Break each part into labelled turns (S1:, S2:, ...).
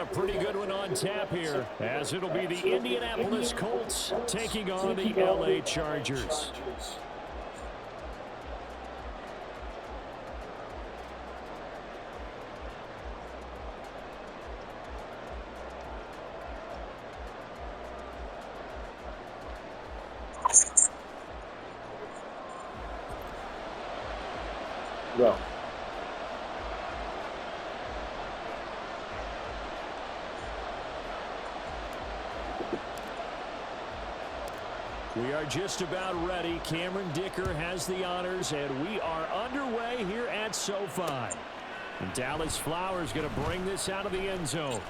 S1: a pretty good one on tap here, as it'll be the Indianapolis Colts taking on the LA Chargers.
S2: Go.
S1: We are just about ready. Cameron Dicker has the honors, and we are underway here at SoFi. And Dallas Flowers going to bring this out of the end zone.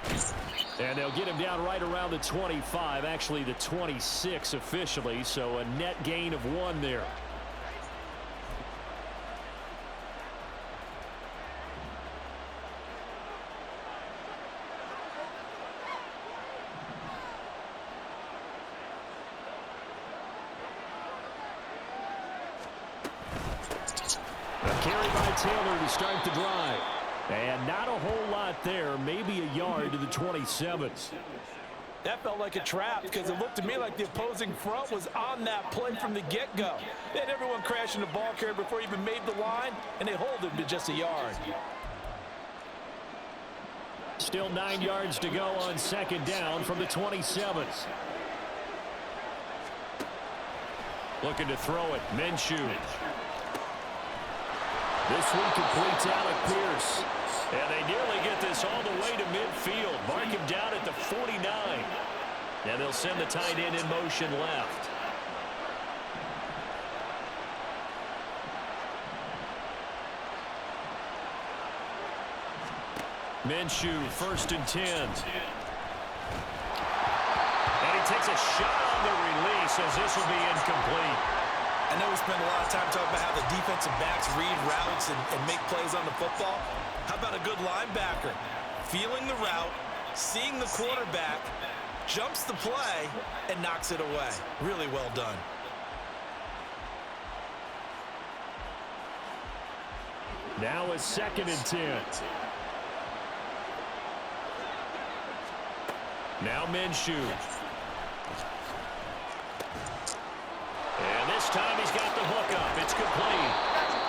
S1: And they'll get him down right around the 25, actually the 26 officially, so a net gain of 1 there. Carry by Taylor to start the drive. And not a whole lot there, maybe a yard to the 27.
S3: That felt like a trap because it looked to me like the opposing front was on that play from the get-go. They had everyone crashing the ball carrier before he even made the line, and they hold him to just a yard.
S1: Still 9 yards to go on second down from the 27. Looking to throw it, Minshew. This one completes Alec Pierce. And they nearly get this all the way to midfield. Mark him down at the 49. And they'll send the tight end in motion left. Minshew, 1st and 10. And he takes a shot on the release as this will be incomplete.
S3: I know we spend a lot of time talking about how the defensive backs read routes and make plays on the football. How about a good linebacker? Feeling the route, seeing the quarterback, jumps the play, and knocks it away. Really well done.
S1: Now a 2nd and 10. Now Minshew. And this time he's got the hook up. It's complete.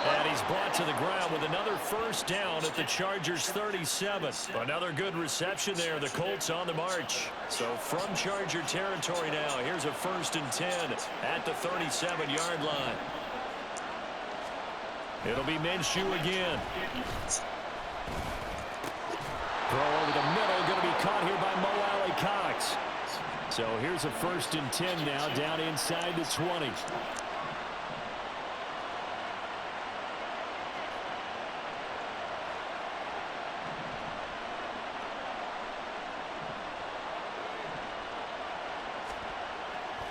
S1: And he's brought to the ground with another 1st down at the Chargers' 37. Another good reception there. The Colts on the march. So from Charger territory now, here's a 1st and 10 at the 37-yard line. It'll be Minshew again. Throw over the middle, going to be caught here by Mo Alley-Cox. So here's a 1st and 10 now, down inside the 20.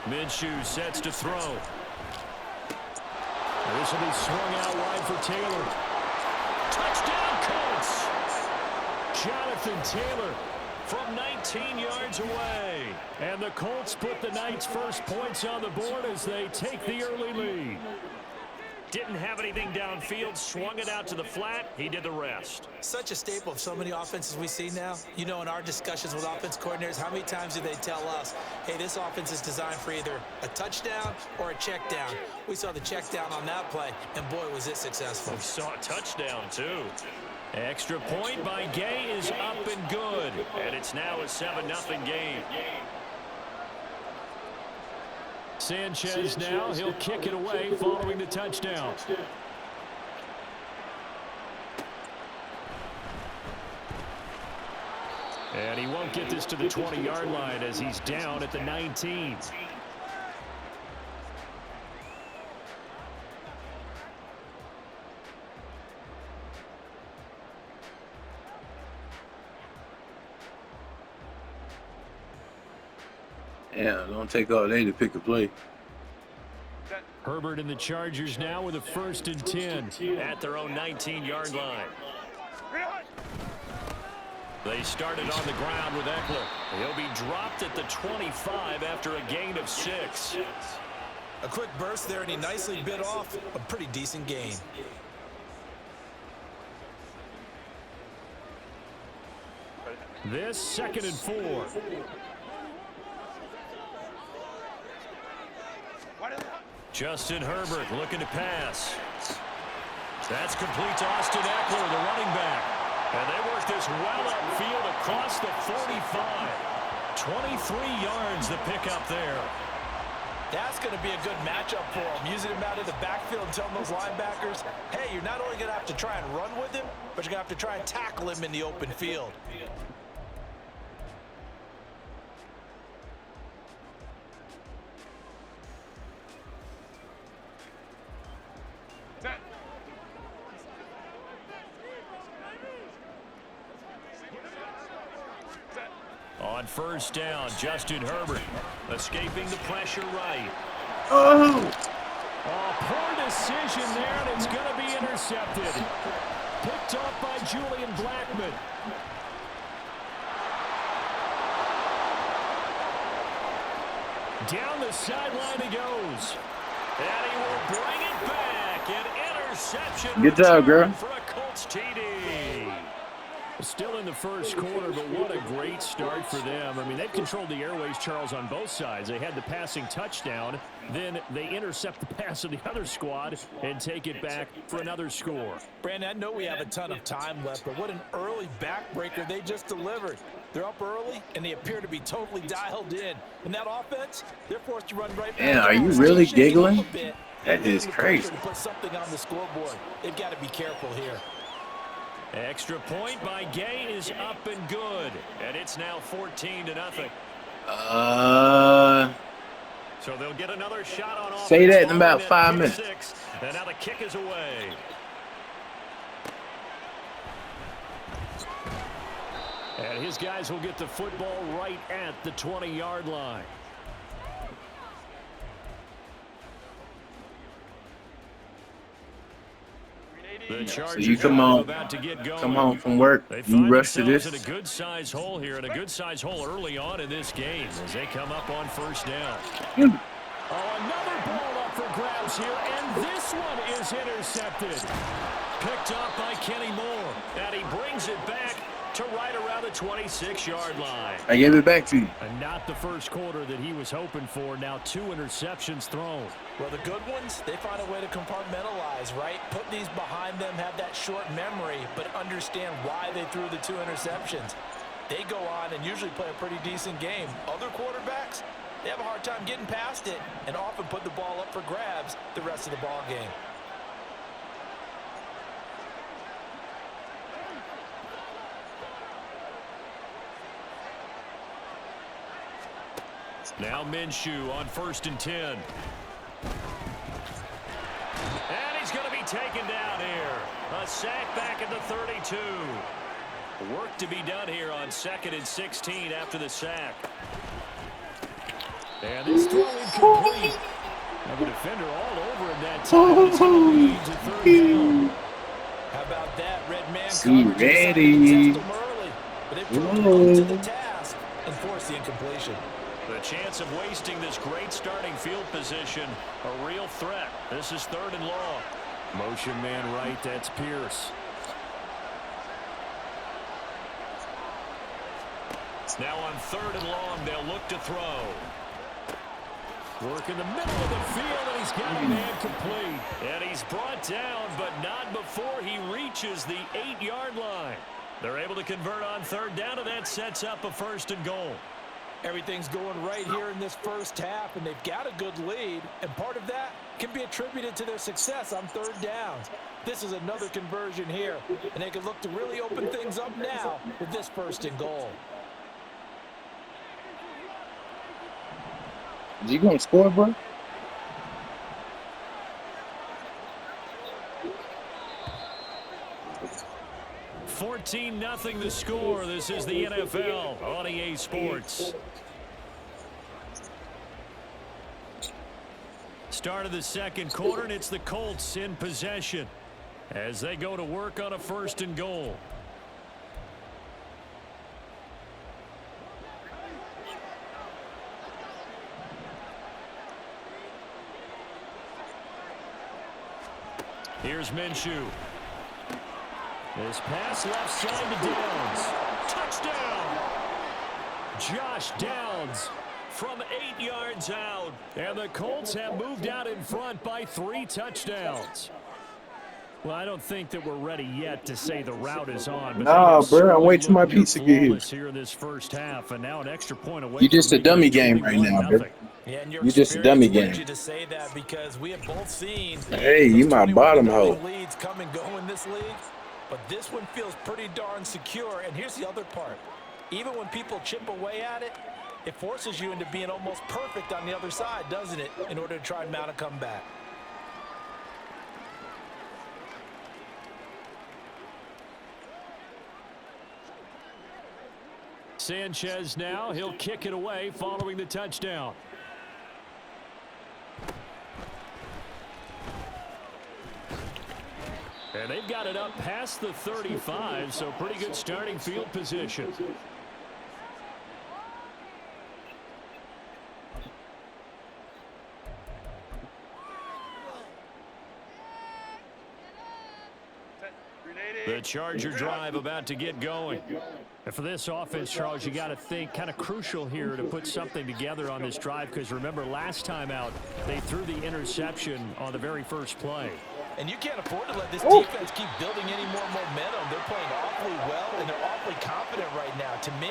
S1: Minshew sets to throw. This will be swung out wide for Taylor. Touchdown, Colts! Jonathan Taylor from 19 yards away. And the Colts put the night's first points on the board as they take the early lead. Didn't have anything downfield, swung it out to the flat. He did the rest.
S3: Such a staple of so many offenses we see now. You know, in our discussions with offense coordinators, how many times do they tell us, hey, this offense is designed for either a touchdown or a check down. We saw the check down on that play, and boy, was it successful.
S1: We saw a touchdown, too. Extra point by Gay is up and good. And it's now a 7-0 game. Sanchez now, he'll kick it away following the touchdown. And he won't get this to the 20-yard line as he's down at the 19.
S2: Yeah, don't take all day to pick a play.
S1: Herbert and the Chargers now with a 1st and 10 at their own 19-yard line. They started on the ground with Eckler. He'll be dropped at the 25 after a gain of 6.
S3: A quick burst there, and he nicely bit off a pretty decent gain.
S1: This 2nd and 4. Justin Herbert looking to pass. That's complete to Austin Eckler, the running back. And they work this well upfield across the 45. 23 yards the pickup there.
S3: That's going to be a good matchup for him. Using him out in the backfield and telling those linebackers, hey, you're not only going to have to try and run with him, but you're going to have to try and tackle him in the open field.
S1: On 1st down, Justin Herbert escaping the pressure right.
S2: Oh!
S1: Poor decision there, and it's going to be intercepted. Picked off by Julian Blackmon. Down the sideline he goes. And he will bring it back. An interception.
S2: Good job, girl.
S1: For a Colts TD. Still in the 1st quarter, but what a great start for them. I mean, they've controlled the airways, Charles, on both sides. They had the passing touchdown. Then they intercept the pass of the other squad and take it back for another score.
S3: Brandon, I know we have a ton of time left, but what an early backbreaker they just delivered. They're up early, and they appear to be totally dialed in. And that offense, they're forced to run right back.
S2: Man, are you really giggling? That is crazy.
S3: To put something on the scoreboard. They've got to be careful here.
S1: Extra point by Gay is up and good. And it's now 14-0. So they'll get another shot on offense.
S2: Say that in about 5 minutes.
S1: And now the kick is away. And his guys will get the football right at the 20-yard line. The Chargers
S2: so you come home from work, you rush to this.
S1: In a good size hole here, and a good size hole early on in this game as they come up on 1st down. Another ball up for grabs here, and this one is intercepted. Picked up by Kenny Moore, and he brings it back to right around the 26-yard line.
S2: I gave it back to you.
S1: And not the 1st quarter that he was hoping for. Now 2 interceptions thrown.
S3: Well, the good ones, they find a way to compartmentalize, right? Put these behind them, have that short memory, but understand why they threw the 2 interceptions. They go on and usually play a pretty decent game. Other quarterbacks, they have a hard time getting past it and often put the ball up for grabs the rest of the ball game.
S1: Now Minshew on 1st and 10. And he's going to be taken down here. A sack back at the 32. Work to be done here on 2nd and 16 after the sack. And this throw incomplete. And the defender all over him that time. It's going to lead to 3rd down.
S3: How about that? Red man
S2: coverage ready.
S3: Early, but they put him to the task and force the incompletion.
S1: The chance of wasting this great starting field position, a real threat. This is 3rd and long. Motion man right, that's Pierce. Now on 3rd and long, they'll look to throw. Work in the middle of the field, and he's got a man complete. And he's brought down, but not before he reaches the 8-yard line. They're able to convert on 3rd down, and that sets up a 1st and goal.
S3: Everything's going right here in this 1st half, and they've got a good lead, and part of that can be attributed to their success on 3rd downs. This is another conversion here, and they can look to really open things up now with this 1st and goal.
S2: Is you going to score, bro?
S1: $14-0 the score. This is the NFL on EA Sports. Start of the 2nd quarter, and it's the Colts in possession as they go to work on a 1st and goal. Here's Minshew. This pass left side to Downs. Touchdown! Josh Downs from 8 yards out. And the Colts have moved out in front by 3 touchdowns. Well, I don't think that we're ready yet to say the route is on.
S2: Nah, bro, I'm waiting till my pizza get
S1: here in this first half, and now an extra point away.
S4: You just a dummy game right now, bro.
S3: Yeah, and
S4: you just a dummy game.
S3: You to say that because we have both seen.
S2: Hey, you my bottom hoe.
S3: Leads come and go in this league, but this one feels pretty darn secure. And here's the other part: even when people chip away at it, it forces you into being almost perfect on the other side, doesn't it? In order to try and mount a comeback.
S1: Sanchez now, he'll kick it away following the touchdown. And they've got it up past the 35, so pretty good starting field position. The Charger drive about to get going. And for this offense, Charles, you got to think kind of crucial here to put something together on this drive, because remember last time out they threw the interception on the very first play.
S3: And you can't afford to let this defense keep building any more momentum. They're playing awfully well, and they're awfully confident right now. To me,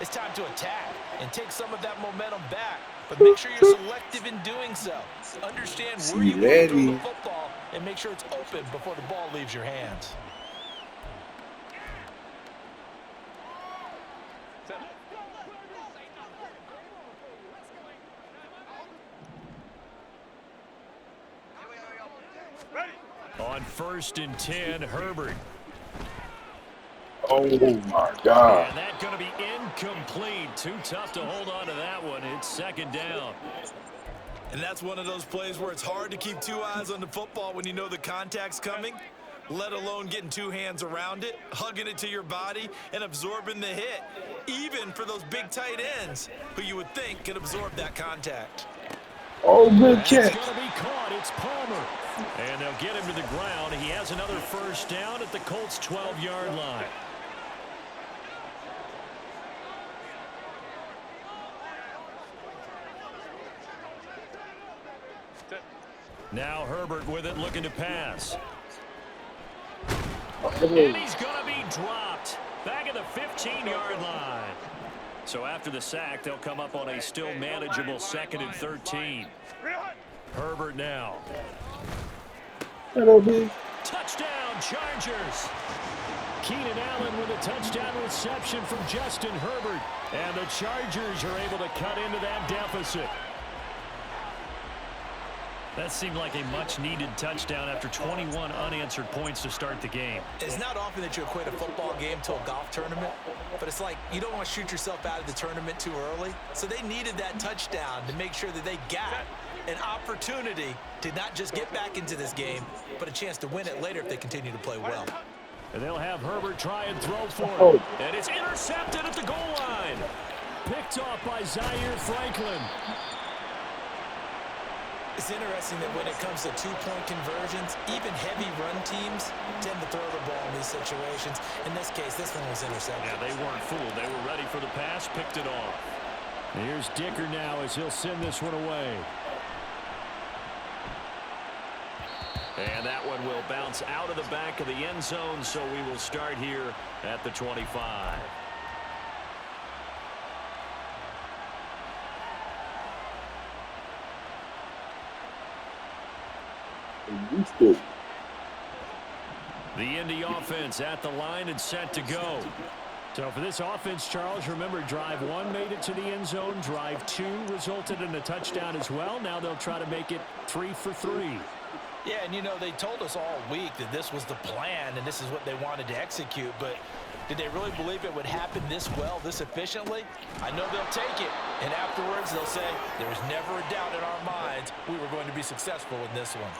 S3: it's time to attack and take some of that momentum back. But make sure you're selective in doing so. Understand where you want to throw the football and make sure it's open before the ball leaves your hands.
S1: On 1st and 10, Herbert.
S2: Oh, my God.
S1: And that's going to be incomplete. Too tough to hold on to that one. It's 2nd down.
S3: And that's one of those plays where it's hard to keep 2 eyes on the football when you know the contact's coming, let alone getting 2 hands around it, hugging it to your body, and absorbing the hit, even for those big tight ends who you would think could absorb that contact.
S2: Oh, good catch.
S1: It's going to be caught. It's Palmer. And they'll get him to the ground. He has another 1st down at the Colts' 12-yard line. Now Herbert with it, looking to pass. And he's going to be dropped back at the 15-yard line. So after the sack, they'll come up on a still manageable 2nd and 13. Herbert now.
S2: Hello, big.
S1: Touchdown, Chargers. Keenan Allen with a touchdown reception from Justin Herbert. And the Chargers are able to cut into that deficit. That seemed like a much-needed touchdown after 21 unanswered points to start the game.
S3: It's not often that you equate a football game to a golf tournament, but it's like you don't want to shoot yourself out of the tournament too early. So they needed that touchdown to make sure that they got an opportunity to not just get back into this game, but a chance to win it later if they continue to play well.
S1: And they'll have Herbert try and throw for it. And it's intercepted at the goal line. Picked off by Zaire Franklin.
S3: It's interesting that when it comes to 2-point conversions, even heavy run teams tend to throw the ball in these situations. In this case, this one was intercepted.
S1: Yeah, they weren't fooled. They were ready for the pass, picked it off. And here's Dicker now as he'll send this one away. And that one will bounce out of the back of the end zone, so we will start here at the 25. The Indy offense at the line and set to go. So for this offense, Charles, remember drive 1 made it to the end zone. Drive 2 resulted in a touchdown as well. Now they'll try to make it 3 for 3.
S3: Yeah, and you know, they told us all week that this was the plan and this is what they wanted to execute, but did they really believe it would happen this well, this efficiently? I know they'll take it, and afterwards they'll say, there was never a doubt in our minds we were going to be successful in this one.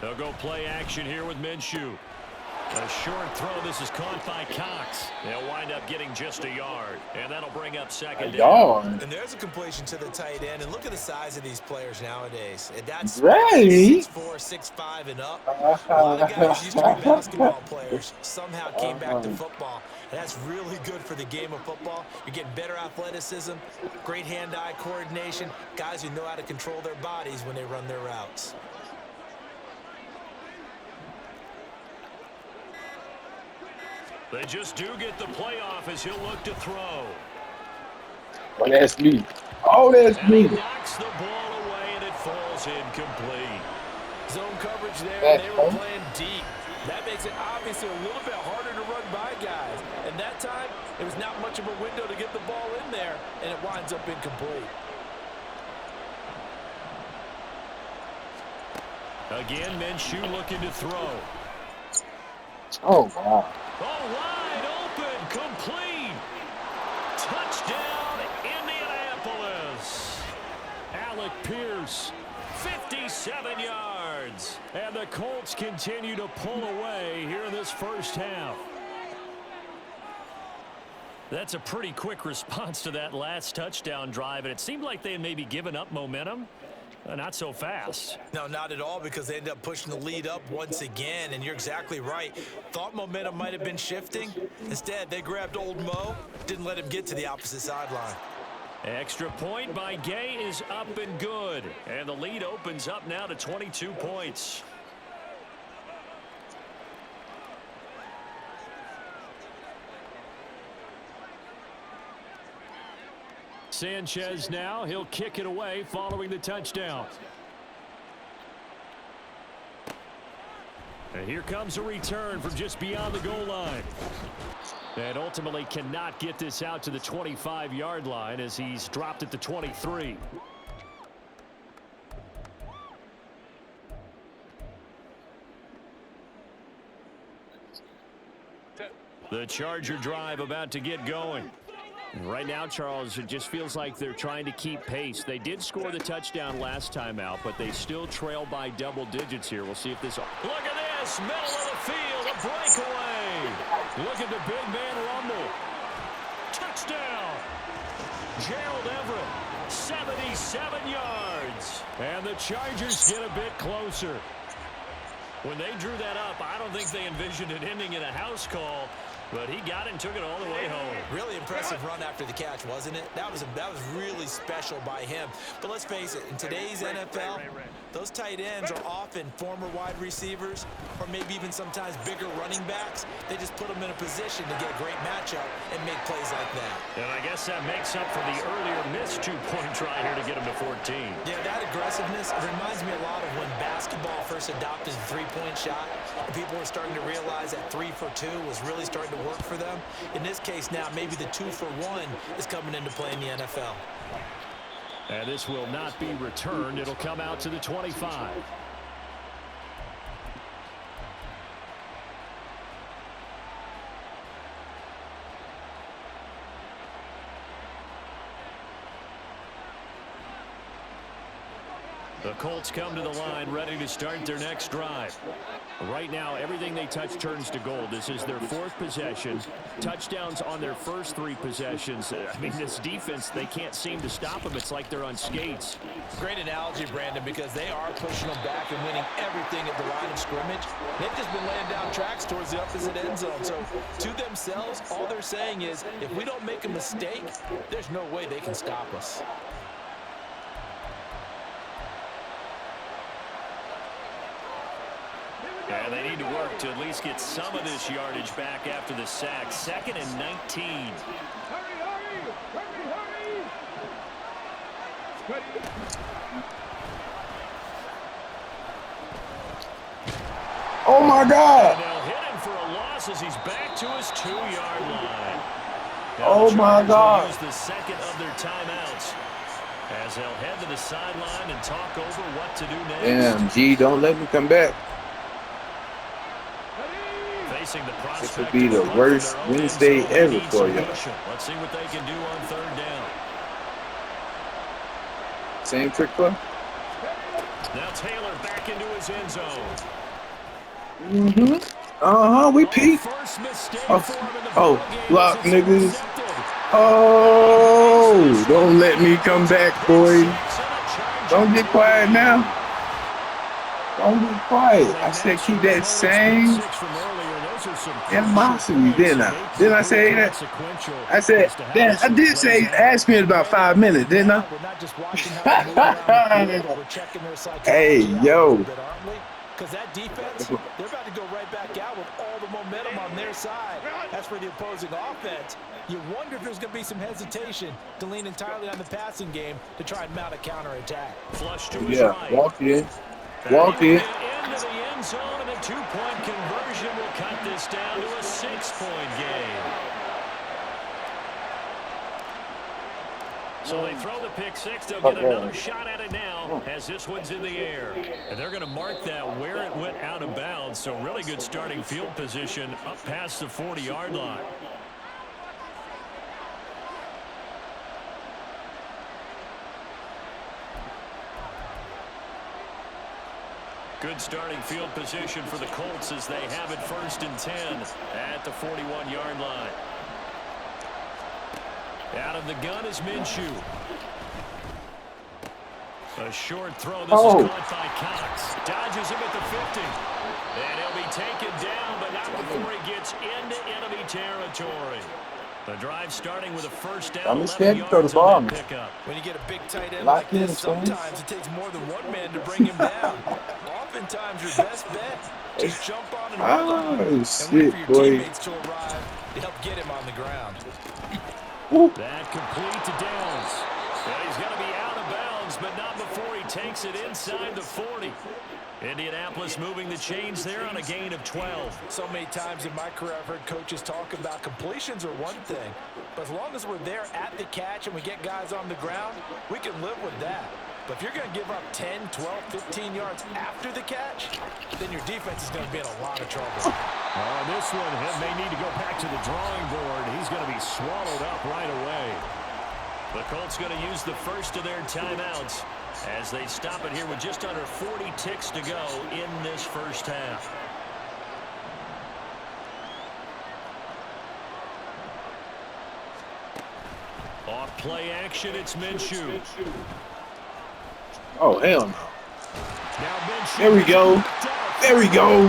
S1: They'll go play action here with Minshew. A short throw. This is caught by Cox. They'll wind up getting just a yard, and that'll bring up second down.
S4: Yard.
S3: And there's a completion to the tight end. And look at the size of these players nowadays. And that's
S4: Right.
S3: 6'4", 6'5", and up. A lot of guys used to be basketball players, somehow came back to football. And that's really good for the game of football. You're getting better athleticism, great hand-eye coordination, guys who know how to control their bodies when they run their routes.
S1: They just do get the playoff as he'll look to throw.
S4: Oh, that's me. Oh, that's
S1: And he
S4: me.
S1: knocks the ball away, and it falls incomplete.
S3: Zone coverage there,
S4: That's
S3: and they were
S4: home.
S3: playing deep. That makes it obviously a little bit harder to run by guys. And that time, it was not much of a window to get the ball in there, and it winds up incomplete.
S1: Again, Minshew looking to throw.
S4: Oh, wow.
S1: Oh, wide open, complete. Touchdown, Indianapolis. Alec Pierce, 57 yards. And the Colts continue to pull away here in this first half. That's a pretty quick response to that last touchdown drive, and it seemed like they had maybe given up momentum. Not so fast.
S3: No, not at all, because they end up pushing the lead up once again, and you're exactly right. Thought momentum might have been shifting. Instead, they grabbed old Mo, didn't let him get to the opposite sideline.
S1: Extra point by Gay is up and good. And the lead opens up now to 22 points. Sanchez now, he'll kick it away following the touchdown. And here comes a return from just beyond the goal line. And ultimately cannot get this out to the 25-yard line as he's dropped at the 23. The Charger drive about to get going. Right now, Charles, it just feels like they're trying to keep pace. They did score the touchdown last time out, but they still trail by double digits here. We'll see if this... Look at this! Middle of the field, a breakaway! Look at the big man rumble. Touchdown! Gerald Everett, 77 yards. And the Chargers get a bit closer. When they drew that up, I don't think they envisioned it ending in a house call. But he got it and took it all the way home.
S3: Really impressive run after the catch, wasn't it? That was really special by him. But let's face it, in today's NFL, those tight ends are often former wide receivers or maybe even sometimes bigger running backs. They just put them in a position to get a great matchup and make plays like that.
S1: And I guess that makes up for the earlier missed two-point try here to get him to 14.
S3: Yeah, that aggressiveness reminds me a lot of when basketball first adopted the three-point shot. And people were starting to realize that 3 for 2 was really starting to work for them. In this case now, maybe the 2 for 1 is coming into play in the NFL.
S1: And this will not be returned. It'll come out to the 25. The Colts come to the line ready to start their next drive. Right now, everything they touch turns to gold. This is their 4th possession. Touchdowns on their first 3 possessions. I mean, this defense, they can't seem to stop them. It's like they're on skates.
S3: Great analogy, Brandon, because they are pushing them back and winning everything at the line of scrimmage. They've just been laying down tracks towards the opposite end zone. So, to themselves, all they're saying is, if we don't make a mistake, there's no way they can stop us.
S1: And they need to work to at least get some of this yardage back after the sack. 2nd and 19.
S4: Oh, my God.
S1: And they'll hit him for a loss as he's back to his 2-yard line. Now
S4: Oh,
S1: the
S4: my
S1: Chargers
S4: God.
S1: will use the second of their timeouts as they'll head to the sideline and talk over what to do next.
S4: Damn, G, don't let me come back.
S1: Facing the
S4: This
S1: prospect
S4: would be
S1: of
S4: the
S1: a punt
S4: worst
S1: from their own
S4: Wednesday
S1: end zone. They
S4: ever
S1: need
S4: for
S1: some
S4: you.
S1: motion. Let's see what they can do on 3rd down.
S4: Same trick play?
S1: Now Taylor back into his end zone.
S4: Mm-hmm. Uh-huh.
S2: on, we peaked.
S1: First mistake
S2: Oh,
S1: for him in the
S2: oh,
S1: ballgame
S2: block,
S1: as it's
S2: niggas.
S1: intercepted.
S2: Oh, don't let me come back, boy. Don't get quiet now. Don't get quiet. I said keep that same animosity, didn't I? Didn't I say that? I said, damn, I did say, ask me in about 5 minutes, didn't I? Hey, yo.
S3: Because that defense, they're about to go right back out with all the momentum on their side. As for the opposing offense, you wonder if there's going to be some hesitation to lean entirely on the passing game to try and mount a counterattack.
S1: Flush to his
S2: Yeah,
S1: right.
S2: walk in. Walk in.
S1: Into the end zone, and a 2-point conversion will cut this down to a 6-point game. So they throw the pick six. They'll get another shot at it now as this one's in the air. And they're going to mark that where it went out of bounds. So really good starting field position up past the 40-yard line. Good starting field position for the Colts as they have it 1st and 10 at the 41-yard line. Out of the gun is Minshew. A short throw. This is caught by Cox. Dodges him at the 50. And he'll be taken down, but not before he gets into enemy territory. The drive starting with a first down, 11 yards on that pickup.
S3: When you get a big tight end like this, sometimes it takes more than one man to bring him down. Oftentimes, your best bet is jump on and hold on, and wait for your teammates to arrive to help get him on the ground.
S1: That complete to Downs. And he's going to be out of bounds, but not before he takes it inside the 40. Indianapolis moving the chains there on a gain of 12.
S3: So many times in my career I've heard coaches talk about completions are one thing, but as long as we're there at the catch and we get guys on the ground, we can live with that. But if you're going to give up 10, 12, 15 yards after the catch, then your defense is going to be in a lot of trouble.
S1: This one, he may need to go back to the drawing board. He's going to be swallowed up right away. The Colts going to use the first of their timeouts as they stop it here with just under 40 ticks to go in this first half. Off play action, it's Minshew.
S2: Oh, hell no.
S1: Now Minshew.
S2: There we go. There we go.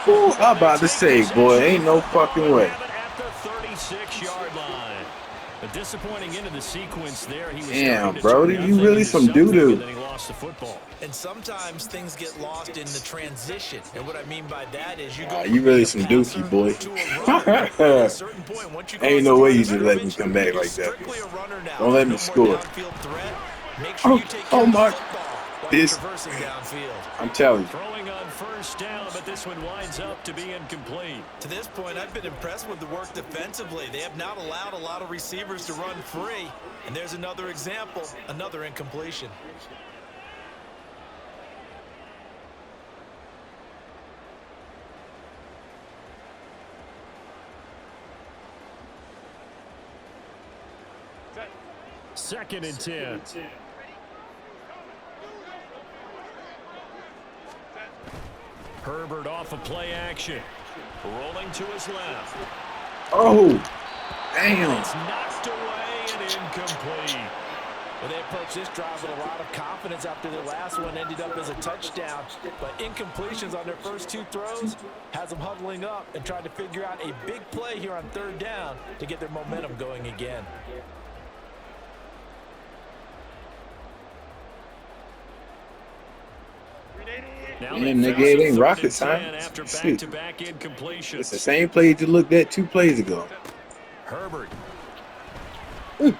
S2: Ooh, I'm about to say, boy, ain't no fucking way.
S1: At the 36-yard line. A disappointing end of the sequence there. He was
S2: damn, Brody, you really some doo-doo.
S1: Then he lost the football.
S3: And sometimes things get lost in the transition. And what I mean by that is you go
S2: you really some dookie, boy. Ain't no way you just let me come back like that. Don't let me score. Oh my. This, I'm telling you.
S1: Throwing on first down, but this one winds up to be incomplete.
S3: To this point, I've been impressed with the work defensively. They have not allowed a lot of receivers to run free. And there's another example, another incompletion.
S1: Second and 10. Herbert off of play action. Rolling to his left.
S2: Oh, damn.
S1: It's knocked away and incomplete.
S3: Well, they approached this drive with a lot of confidence after their last one ended up as a touchdown. But incompletions on their first two throws has them huddling up and trying to figure out a big play here on third down to get their momentum going again.
S2: Damn, nigga, it ain't rocket science. Shit. It's the same play you just looked at 2 plays ago.
S1: Herbert. That is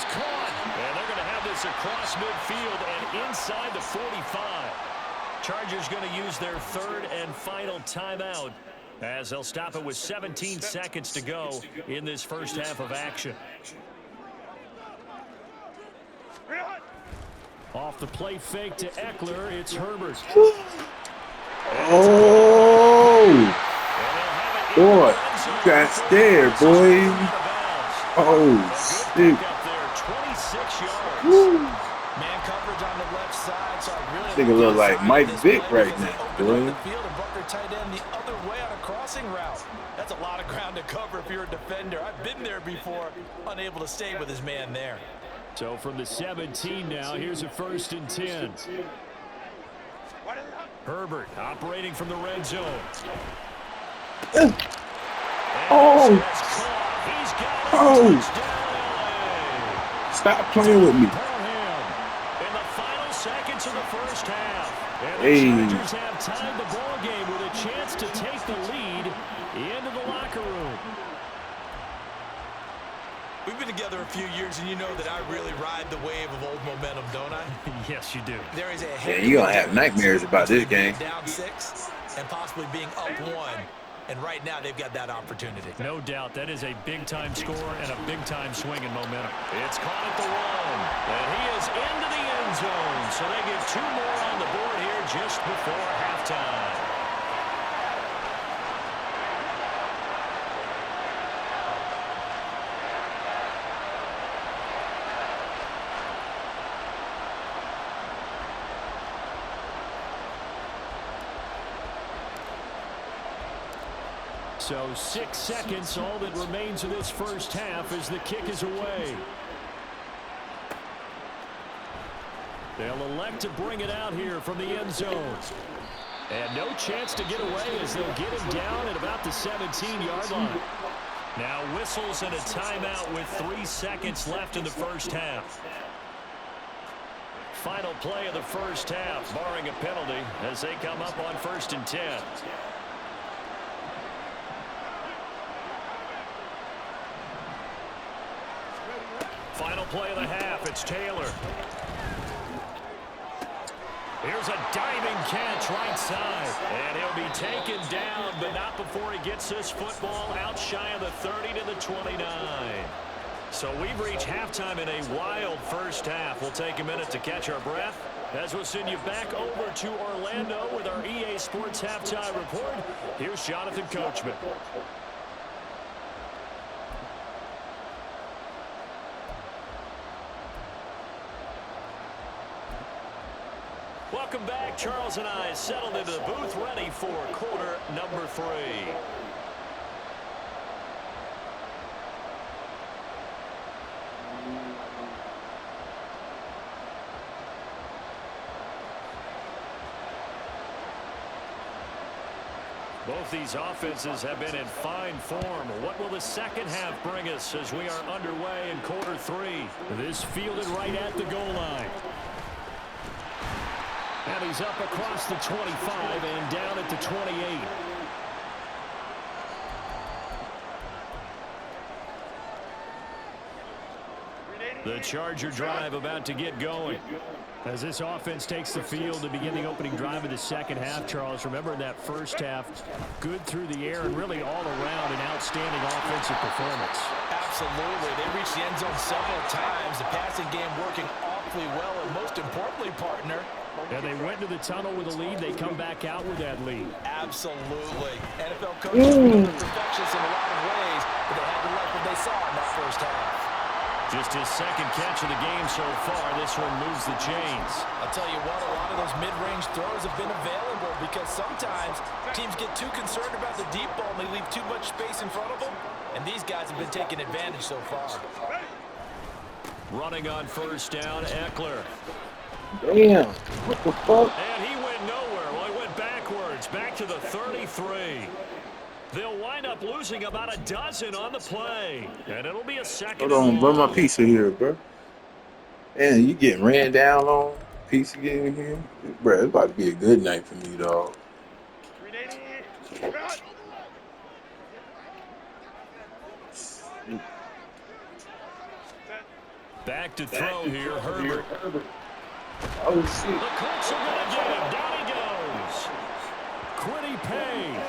S1: caught. And they're going to have this across midfield and inside the 45. Chargers going to use their third and final timeout as they'll stop it with 17 seconds to go in this first half of action. Off the play fake to Eckler, it's Herbert.
S2: Oh! Boy, you got scared, boy. Oh, shit.
S3: Man coverage on the left side, so I really wanted
S2: Nigga
S3: to
S2: look like
S3: design
S2: Mike
S3: this
S2: Vick
S3: play
S2: right
S3: because they
S2: now,
S3: opened up
S2: boy.
S3: the field and brought their tight end the other way on a crossing route. That's a lot of ground to cover if you're a defender. I've been there before, unable to stay with his man there.
S1: So from the 17 now, here's a 1st and 10. Herbert operating from the red zone.
S2: Oh,
S1: He's got it.
S2: oh!
S1: Touchdown,
S2: Stop playing with me.
S1: Parham in the final seconds of the first half. And the
S2: Hey,
S1: Chargers have tied the ball game with a chance to take the lead into the locker room.
S3: We've been together a few years, and you know that I really ride the wave of old momentum, don't I?
S1: Yes, you do.
S3: There is a
S2: yeah, you gonna have nightmares about this game.
S3: down 6 and possibly being up 1. And right now, they've got that opportunity.
S1: No doubt, that is a big-time score and a big-time swing in momentum. It's caught at the 1, and he is into the end zone. So they get 2 more on the board here just before halftime. So 6 seconds, all that remains of this first half as the kick is away. They'll elect to bring it out here from the end zone. And no chance to get away as they'll get him down at about the 17-yard line. Now whistles and a timeout with 3 seconds left in the first half. Final play of the first half, barring a penalty, as they come up on 1st and 10. Final play of the half, it's Taylor. Here's a diving catch right side. And he'll be taken down, but not before he gets this football out shy of the 30 to the 29. So we've reached halftime in a wild first half. We'll take a minute to catch our breath as we'll send you back over to Orlando with our EA Sports Halftime Report. Here's Jonathan Coachman. Welcome back. Charles and I settled into the booth, ready for quarter number 3. Both these offenses have been in fine form. What will the second half bring us as we are underway in quarter 3? This fielded right at the goal line. And he's up across the 25 and down at the 28. The Charger drive about to get going. As this offense takes the field to begin the opening drive of the second half, Charles, remember in that first half, good through the air and really all around an outstanding offensive performance.
S3: Absolutely. They reached the end zone several times. The passing game working awfully well, and most importantly, partner,
S1: and they went to the tunnel with a lead. They come back out with that lead.
S3: Absolutely. NFL coaches were perfectionists in a lot of ways, but they had to like what they saw in that first half.
S1: Just his second catch of the game so far. This one moves the chains.
S3: I'll tell you what, a lot of those mid-range throws have been available because sometimes teams get too concerned about the deep ball and they leave too much space in front of them, and these guys have been taking advantage so far.
S1: Running on first down, Eckler.
S2: Damn, what the fuck?
S1: And he went nowhere. Well, he went backwards, back to the 33. They'll wind up losing about a dozen on the play. And it'll be a second.
S2: Hold on, bro, my pizza here, bro. And you getting ran down on pizza getting here? Bro, it's about to be a good night for me, dog.
S1: Back to throw here, Herbert.
S2: Oh,
S1: The
S2: shit.
S1: Colts are going to get him. Down he goes. Kwity Paye.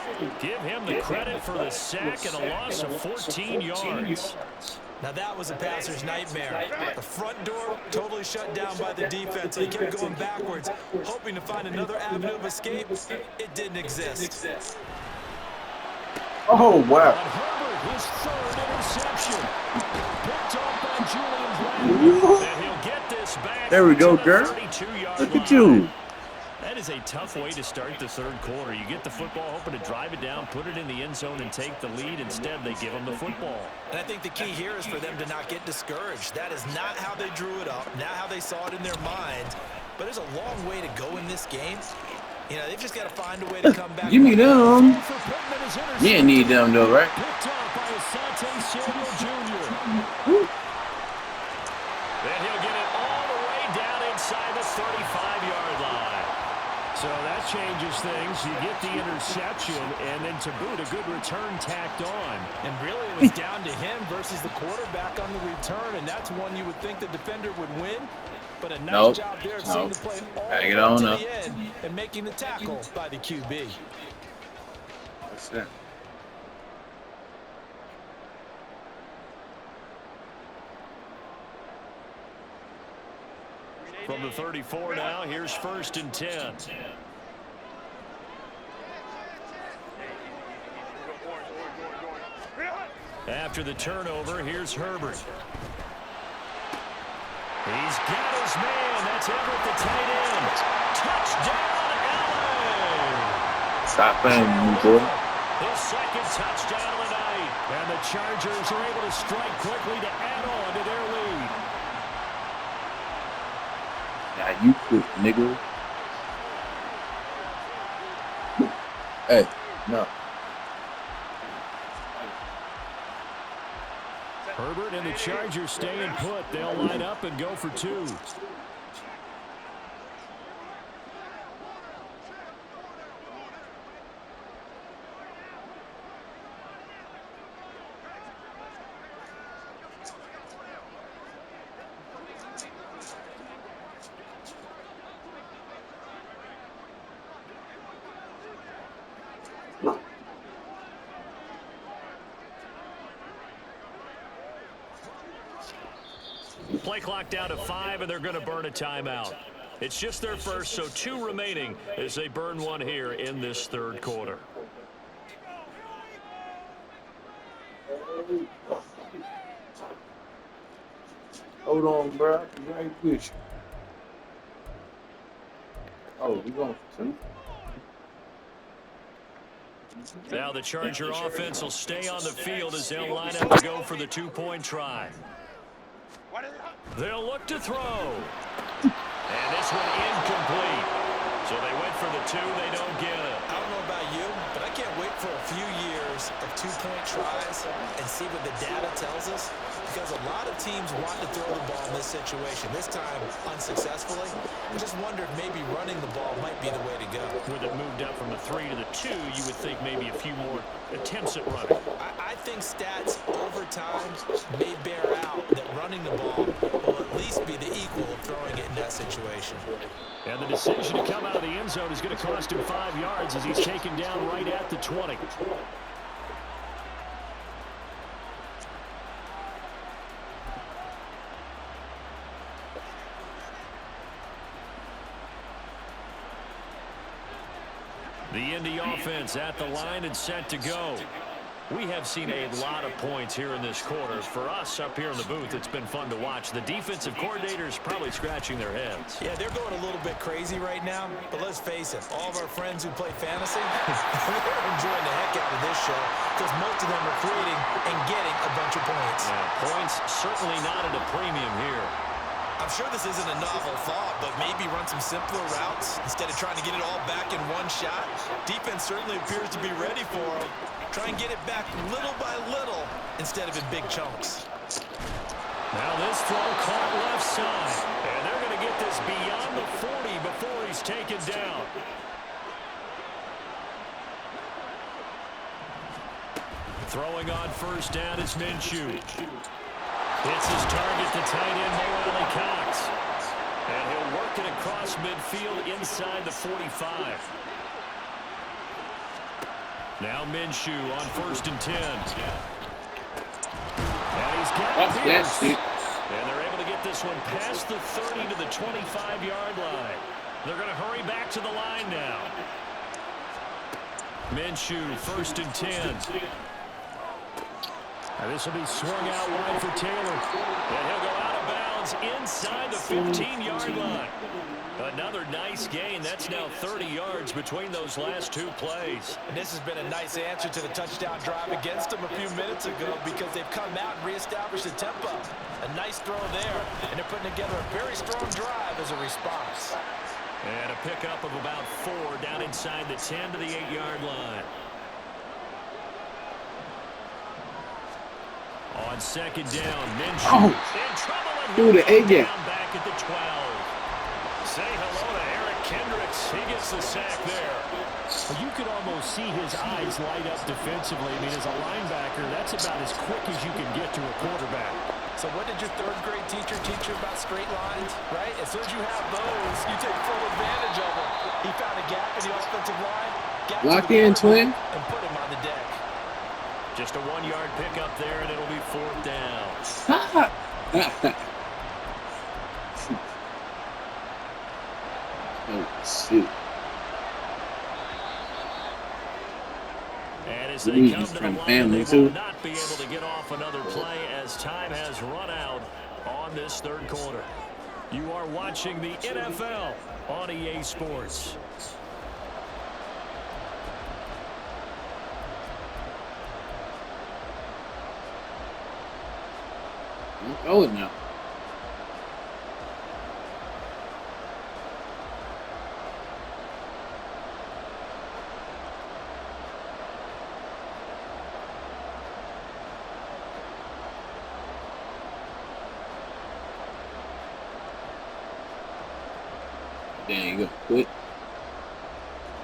S1: Give him the credit for the sack and a loss of 14 yards.
S3: Now that was a passer's nightmare. The front door totally shut down by the defense. They kept going backwards, hoping to find another avenue of escape. It didn't exist.
S2: Oh, wow.
S1: On Herbert, his third interception. Picked off by Julian Bradley. And he'll get this back.
S2: There we go,
S1: to the
S2: girl.
S1: 32-yard
S2: Look
S1: line.
S2: at you.
S1: That is a tough way to start the third quarter. You get the football, hoping to drive it down, put it in the end zone, and take the lead. Instead, they give them the football.
S3: And I think the key here is for them to not get discouraged. That is not how they drew it up, not how they saw it in their minds. But there's a long way to go in this game. You know, they've just got to find a way to come back.
S2: Give me them. You didn't need them, though, right?
S1: Picked off by Asante Samuel Jr. Then he'll get it all the way down inside the 35-yard line. So that changes things. You get the interception, and then to boot, a good return tacked on.
S3: And really, it was down to him versus the quarterback on the return, and that's one you would think the defender would win. But a nice job there of seeing the play all the way to the end and making the tackle by the QB.
S2: That's it.
S1: From the 34 now, here's 1st and 10. After the turnover, here's Herbert. He's got his man. That's Everett, the tight end. Touchdown, LA!
S2: Stop playing, boy.
S1: His second touchdown of the night. And the Chargers are able to strike quickly to add on to their lead.
S2: Nah, you quit, nigga. Hey, no.
S1: Herbert and the Chargers staying put. They'll line up and go for 2. Play clock down to 5, and they're going to burn a timeout. It's just their first, so 2 remaining as they burn one here in this third quarter.
S2: Hold on, bro. Right with you. Oh, we going for 2?
S1: Now the Charger offense will stay on the field as they'll line up to go for the 2-point try. They'll look to throw. And this one incomplete. So they went for the 2. They don't get it.
S3: I don't know about you, but I can't wait for a few years of 2-point tries and see what the data tells us. Because a lot of teams want to throw the ball in this situation. This time, unsuccessfully. I just wondered maybe running the ball might be the way to go.
S1: With it moved up from the 3 to the 2, you would think maybe a few more attempts at running.
S3: I think stats over time may bear out that running the ball will at least be the equal of throwing it in that situation.
S1: And the decision to come out of the end zone is going to cost him 5 yards as he's taken down right at the 20. The Indy offense at the line and set to go. We have seen a lot of points here in this quarter. For us up here in the booth, it's been fun to watch. The defensive coordinators probably scratching their heads.
S3: Yeah, they're going a little bit crazy right now, but let's face it, all of our friends who play fantasy, they're enjoying the heck out of this show because most of them are creating and getting a bunch of points.
S1: Yeah, points certainly not at a premium here.
S3: I'm sure this isn't a novel thought, but maybe run some simpler routes instead of trying to get it all back in one shot. Defense certainly appears to be ready for them. Try and get it back little by little instead of in big chunks.
S1: Now this throw caught left side. And they're going to get this beyond the 40 before he's taken down. Throwing on first down is Minshew. Hits his target, the tight end, Mo Alley-Cox. And he'll work it across midfield inside the 45. Now Minshew on 1st and 10. And he's got Pierce. And they're able to get this one past the 30 to the 25-yard line. They're going to hurry back to the line now. Minshew, 1st and 10. And this will be swung out wide for Taylor. And he'll go out of bounds inside the 15-yard line. Another nice gain. That's now 30 yards between those last two plays.
S3: And this has been a nice answer to the touchdown drive against them a few minutes ago because they've come out and reestablished the tempo. A nice throw there, and they're putting together a very strong drive as a response.
S1: And a pickup of about 4 down inside the 10 to the 8-yard line. On second down, Minshew in trouble and
S2: through the A gap.
S1: Back at the 12. Say hello to Eric Kendricks. He gets the sack there. Well, you could almost see his eyes light up defensively. I mean, as a linebacker, that's about as quick as you can get to a quarterback.
S3: So what did your third-grade teacher teach you about straight lines, right? As soon as you have those, you take full advantage of them. He found a gap in the offensive line.
S2: Lock in, twin.
S3: And put him on the deck.
S1: Just a 1-yard pickup there, and it'll be 4th down.
S2: Oh, shit.
S1: And as they come to the line, they
S2: too.
S1: will not be able to get off another play as time has run out on this third quarter. You are watching the NFL on EA Sports.
S2: Oh, no. There you go. Quit.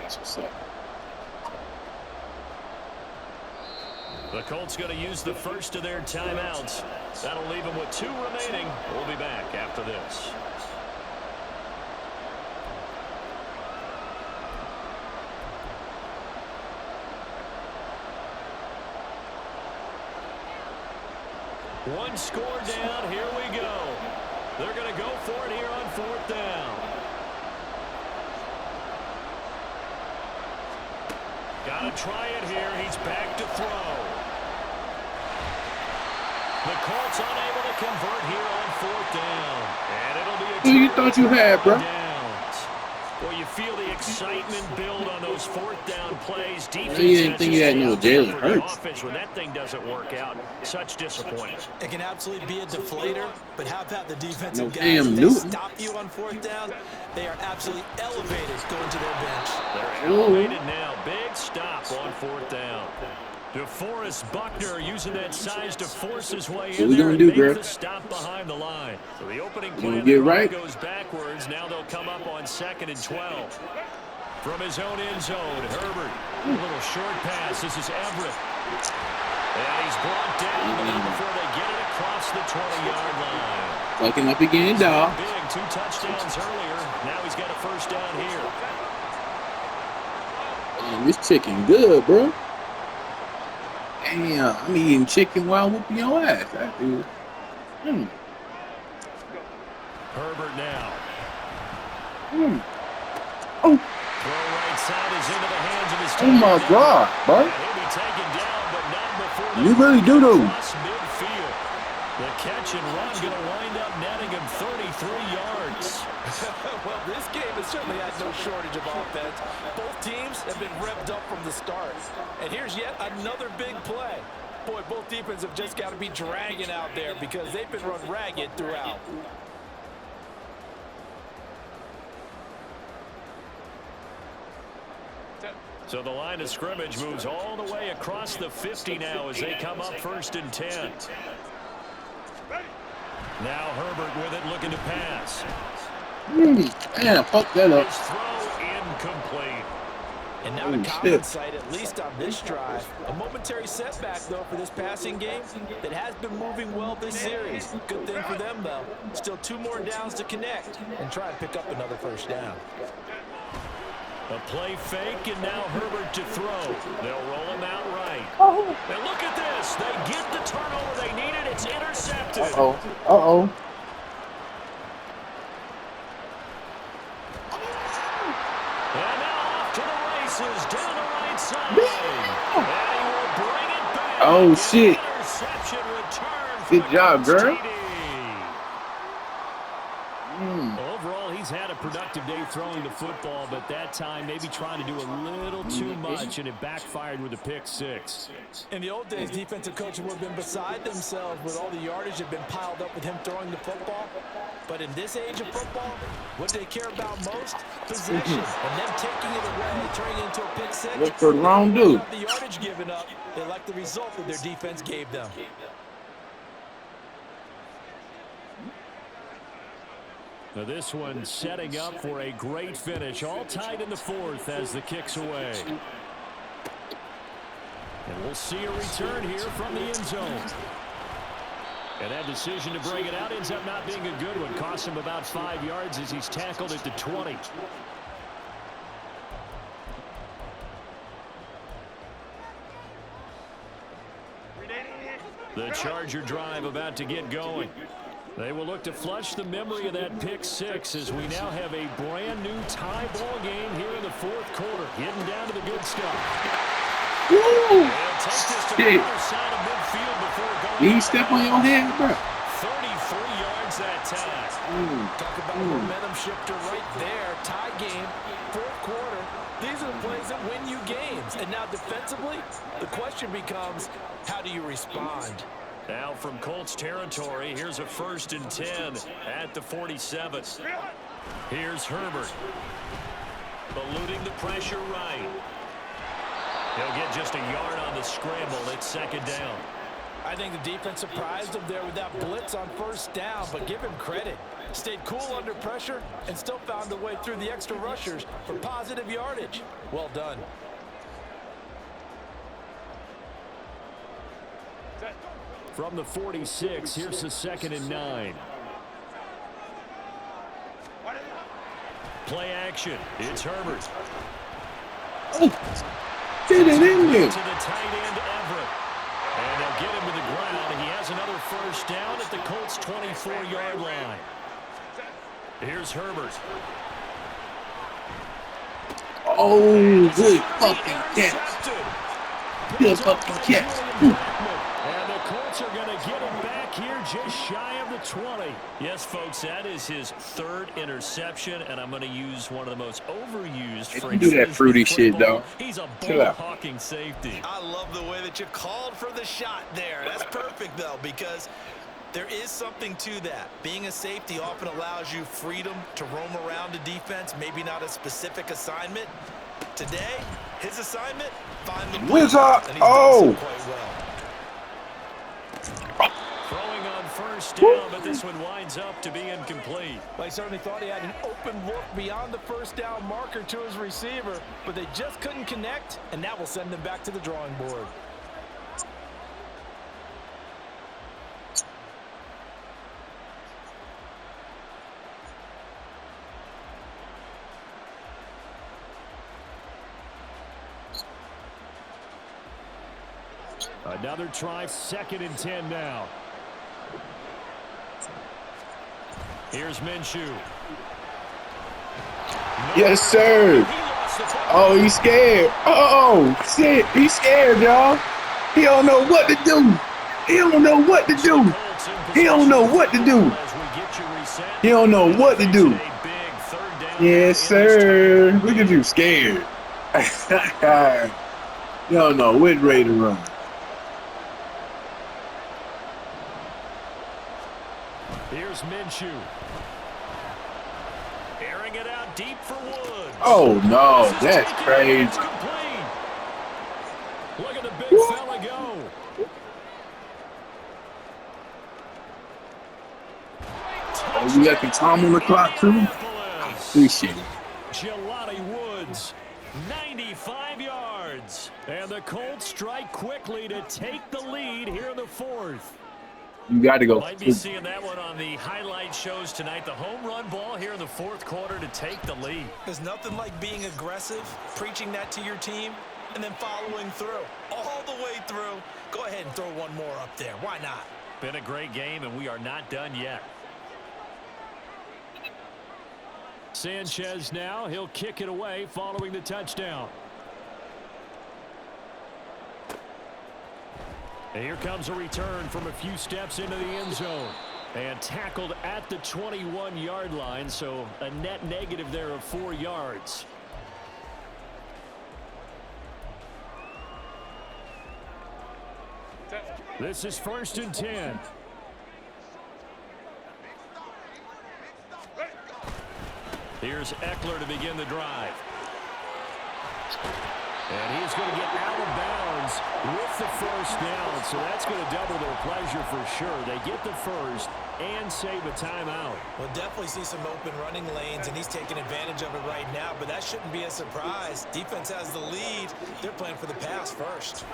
S2: That's what's up.
S1: The Colts going to use the first of their timeouts. That'll leave them with 2 remaining. We'll be back after this. One score down. Here we go. They're going to go for it here on 4th down. Got to try it here. He's back to throw. The Colts unable to convert here on 4th down. And it'll be a
S2: Who you thought you had, bro?
S1: downs. Well, you feel the excitement build on those 4th down plays. Defense
S2: You didn't think you had no Jalen
S1: for the
S2: Hurts.
S1: offense when that thing doesn't work out. Such disappointment.
S3: It can absolutely be a deflator, but how about the defensive
S2: No
S3: guys?
S2: Cam
S3: If they
S2: Newton.
S3: stop you on 4th down, they are absolutely elevated going to their bench.
S1: They're elevated now. Big stop on 4th down. DeForest Buckner using that size to force his way in there and make the stop behind the line. So the opening play of the drive goes backwards. Now they'll come up on 2nd and 12. From his own end zone, Herbert. A little short pass. This is Everett. And he's brought down before they get it across the 20-yard line.
S2: Fucking up again, dog.
S1: Big 2 touchdowns earlier. Now he's got a first down here.
S2: Man, this chicken good, bro. Damn, I'm eating chicken while whooping your ass. That is.
S1: Herbert now.
S2: Oh.
S1: Throw right side is into the hands of his
S2: Oh my God, bro.
S1: He'll be taken down, but not before
S2: You really do those.
S1: cross midfield. The catch and run going to wind up netting him 33 yards.
S3: Well, this game has certainly had no shortage of offense. Both teams have been revved up from the start. And here's yet another big play. Boy, both defenses have just got to be dragging out there because they've been run ragged throughout.
S1: So the line of scrimmage moves all the way across the 50 now as they come up 1st and 10. Now Herbert with it, looking to pass.
S2: Man, fuck that up.
S1: His throw incomplete.
S3: And now to Collins' side, at least on this drive. A momentary setback, though, for this passing game that has been moving well this series. Good thing for them, though. Still 2 more downs to connect and try and pick up another first down.
S1: A play fake, and now Herbert to throw. They'll roll him out right. And look at this. They get the turnover they needed. It's intercepted.
S2: Uh-oh.
S1: And now off to the races, down the right side. And he will bring it back.
S2: Oh, shit.
S1: interception return for
S2: Good
S1: the
S2: job,
S1: Colts
S2: girl.
S1: TD. Overall, he's had a productive day throwing the football, but that time maybe trying to do a little too much, and it backfired with a pick six.
S3: In the old days, defensive coaches would have been beside themselves with all the yardage that had been piled up with him throwing the football. But in this age of football, what they care about most? Possession. And them taking it away, turning it into a pick six.
S2: Look for the wrong dude.
S3: The yardage given up, they like the result that their defense gave them.
S1: Now this one setting up for a great finish. All tied in the fourth as the kick's away. And we'll see a return here from the end zone. And that decision to bring it out ends up not being a good one. Costs him about 5 yards as he's tackled at the 20. The Charger drive about to get going. They will look to flush the memory of that pick six as we now have a brand new tie ball game here in the fourth quarter. Getting down to the good stuff.
S2: Woo!
S1: They'll take this to the other side of midfield before going.
S2: Did he step on your head, bro?
S1: 33 yards that time.
S3: Talk about a momentum shifter right there. Tie game, fourth quarter. These are the plays that win you games. And now defensively, the question becomes, how do you respond?
S1: Now from Colts territory, here's a 1st and 10 at the 47. Here's Herbert. Eluding the pressure right. He'll get just a yard on the scramble. It's second down.
S3: I think the defense surprised him there with that blitz on first down, but give him credit. Stayed cool under pressure and still found a way through the extra rushers for positive yardage. Well done.
S1: From the 46, here's the 2nd and 9. Play action. It's Herbert.
S2: Oh, get it in there.
S1: To the tight end, Everett. And they'll get him to the ground. He has another first down at the Colts' 24-yard line. Here's Herbert.
S2: Oh, good fucking catch. Good fucking catch.
S1: And the Colts are going to get him back here just shy of the 20. Yes, folks, that is his 3rd interception, and I'm going to use one of the most overused
S2: If you
S1: phrases.
S2: do that fruity shit, though.
S1: He's a
S2: Chill out.
S1: ball-hawking safety.
S3: I love the way that you called for the shot there. That's perfect, though, because there is something to that. Being a safety often allows you freedom to roam around the defense, maybe not a specific assignment. Today, his assignment, find the
S2: Wizard!
S3: and he's done
S2: Oh!
S3: so quite well.
S1: Throwing on first down, but this one winds up to be incomplete.
S3: Well, he certainly thought he had an open look beyond the first down marker to his receiver, but they just couldn't connect, and that will send them back to the drawing board.
S1: Another try, 2nd and 10 now. Here's Minshew.
S2: Yes, sir. Oh, he's scared. Oh, shit. He's scared, y'all. He don't know what to do. He don't know what to do. He don't know what to do. He don't know what to do. Yes, sir. Look at you, scared. You don't know which way to run.
S1: Here's Minshew. Airing it out deep for Woods.
S2: Oh, no. That's crazy.
S1: Look at the big fella go.
S2: Oh, you got the time on the clock, too? I appreciate it.
S1: Jelani Woods, 95 yards. And the Colts strike quickly to take the lead here in the fourth.
S2: You got to go.
S1: Might be seeing that one on the highlight shows tonight. The home run ball here in the fourth quarter to take the lead.
S3: There's nothing like being aggressive, preaching that to your team, and then following through. All the way through. Go ahead and throw one more up there. Why not?
S1: Been a great game, and we are not done yet. Sanchez now. He'll kick it away following the touchdown. And here comes a return from a few steps into the end zone. And tackled at the 21-yard line, so a net negative there of 4 yards. This is 1st and 10. Here's Eckler to begin the drive. And he's going to get out of bounds with the first down, so that's going to double their pleasure for sure. They get the first and save a timeout.
S3: We'll definitely see some open running lanes, and he's taking advantage of it right now, but that shouldn't be a surprise. Defense has the lead. They're playing for the pass first.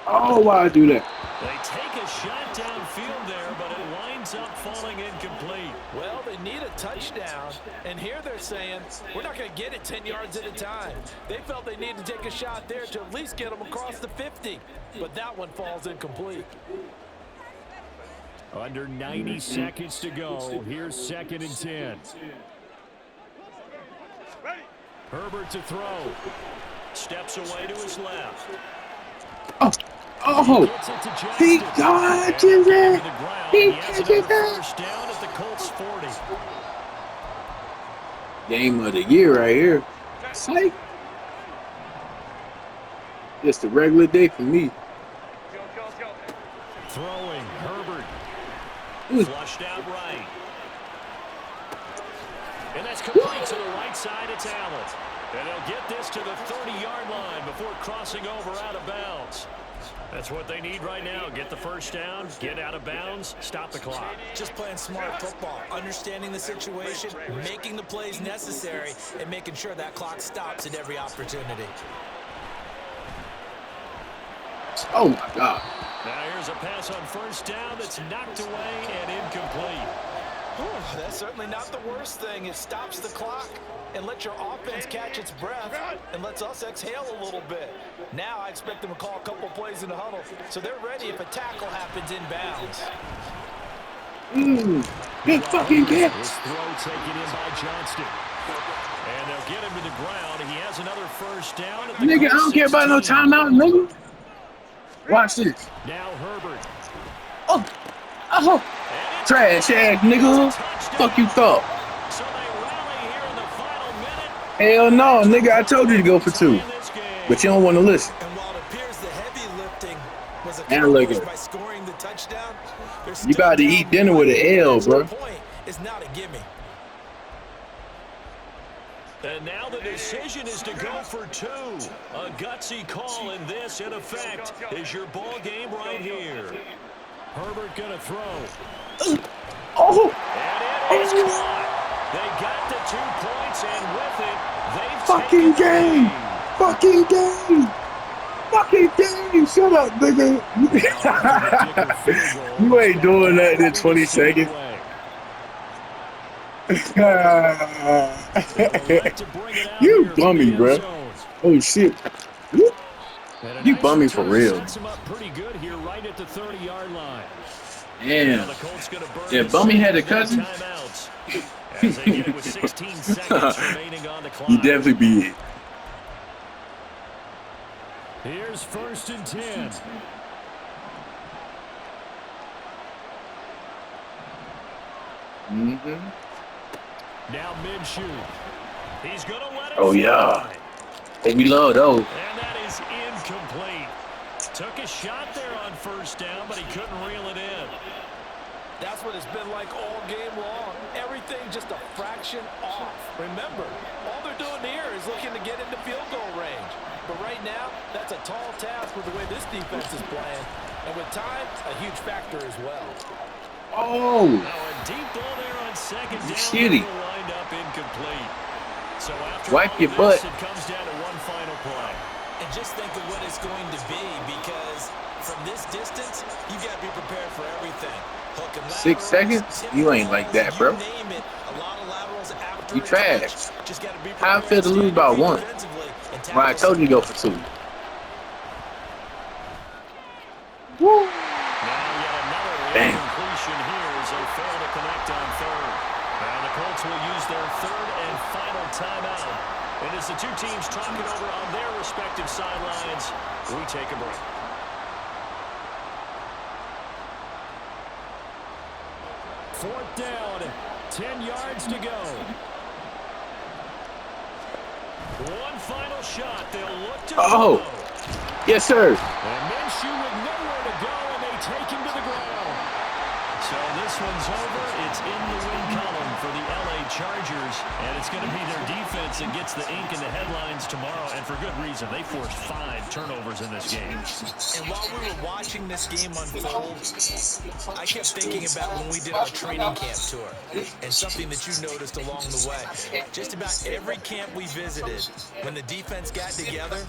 S2: Oh, why I do that?
S1: They take a shot downfield there, but it winds up falling incomplete.
S3: Well, they need a touchdown, and here they're saying, we're not going to get it 10 yards at a time. They felt they needed to take a shot there to at least get them across the 50, but that one falls incomplete.
S1: Under 90 seconds to go. Here's 2nd and 10. Herbert to throw. Steps away to his left.
S2: Oh, he dodges it. He catches it.
S1: First down at the Colts 40.
S2: Game of the year right here. Psych. Just a regular day for me.
S1: Throwing, Herbert. Flushed out right. And that's complete to the right side. It's Allen. And they'll get this to the 30-yard line before crossing over out of bounds. That's what they need right now. Get the first down, get out of bounds, stop the clock.
S3: Just playing smart football, understanding the situation, making the plays necessary, and making sure that clock stops at every opportunity.
S2: Oh, my God.
S1: Now here's a pass on first down that's knocked away and incomplete.
S3: Whew, that's certainly not the worst thing. It stops the clock and lets your offense catch its breath and lets us exhale a little bit. Now I expect them to call a couple plays in the huddle so they're ready if a tackle happens inbounds.
S2: Good fucking catch.
S1: This throw taken in by Johnston. And they'll get him to the ground. He has another first down. At the
S2: Nigga, I don't care about no timeout, nigga. Watch this.
S1: Now Herbert.
S2: Oh. Trash ass nigga. Fuck you thought.
S1: So they rally here in the final minute.
S2: Hell no, nigga. I told you to go for 2. But you don't want to listen.
S3: And while it appears the heavy lifting was
S2: accomplished
S3: by scoring the touchdown,
S2: you about to eat dinner with an L, bro.
S3: Point is not a gimme.
S1: And now the decision is to go for 2. A gutsy call, and this, in effect, is your ball game right here. Herbert gonna throw.
S2: Oh.
S1: And it is caught. They got the 2 points, and with it, they've
S2: Fucking
S1: taken the
S2: game. Fucking game. Shut up, nigga. You ain't doing that in 20 seconds. You bummy, bro. Oh shit. You bummy for real.
S1: Pretty good here, right at the 30-yard line.
S2: Damn. Yeah, Bummy had a cousin. You definitely be it.
S1: Here's 1st and 10. Now Minshew. He's going to let it
S2: Oh, yeah.
S1: fly.
S2: Hey, we love those.
S1: And that is incomplete. Took a shot there on first down, but he couldn't reel it in.
S3: That's what it's been like all game long. Everything just a fraction off. Remember, all they're doing here is looking to get into field goal range. But right now, that's a tall task with the way this defense is playing. And with time, a huge factor as well.
S2: Oh.
S1: Now a deep ball there on second down.
S2: Shitty.
S1: Will wind up incomplete. So after
S2: Wipe
S1: all
S2: your
S1: this,
S2: butt.
S1: it comes down to one final play.
S3: And just think of what it's going to be, because from this distance, you got to be prepared for everything. Hook and laterals,
S2: 6 seconds? You ain't like that, bro.
S3: You name it. A lot of laterals after
S2: You
S3: a
S2: trash.
S3: touch. Just got to be
S2: How I feel to lose by 1? Well, I told you to go for 2.
S1: Now yet another
S2: Damn.
S1: incompletion here as they fail to connect on third. Now the Colts will use their 3rd and final timeout. And as the two teams talk it over on their respective sidelines, we take a break. Fourth down, 10 yards to go. One final shot. They'll look to
S2: Oh, yes, sir.
S1: And Minshew with nowhere to go, and they take him to the ground. So this one's over. It's in the win column for the L.A. Chargers, and it's going to be their defense that gets the ink in the headlines tomorrow, and for good reason. They forced 5 turnovers in this game.
S3: And while we were watching this game unfold, I kept thinking about when we did our training camp tour, and something that you noticed along the way. Just about every camp we visited, when the defense got together,